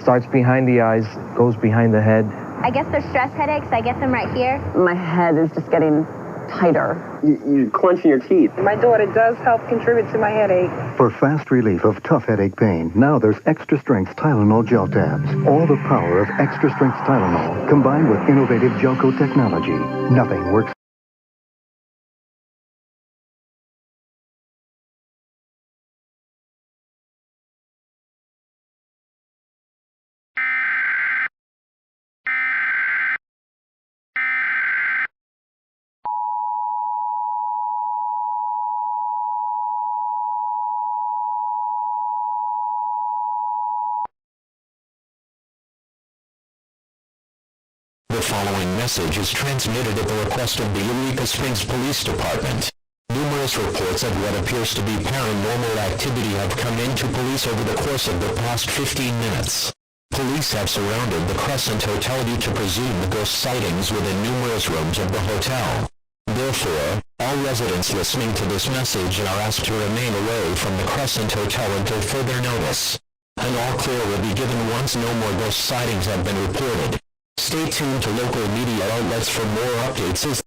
starts behind the eyes, goes behind the head. I guess they're stress headaches. I get them right here. My head is just getting tighter. You're clenching your teeth. My daughter does help contribute to my headache. For fast relief of tough headache pain, now there's extra strength Tylenol gel tabs. All the power of extra strength Tylenol combined with innovative gelco technology. Nothing works. The following message is transmitted at the request of the Eureka Springs Police Department. Numerous reports of what appears to be paranormal activity have come into police over the course of the past 15 minutes. Police have surrounded the Crescent Hotel due to presumed ghost sightings within numerous rooms of the hotel. Therefore, all residents listening to this message are asked to remain away from the Crescent Hotel until further notice. An all clear will be given once no more ghost sightings have been reported. Stay tuned to local media outlets for more updates as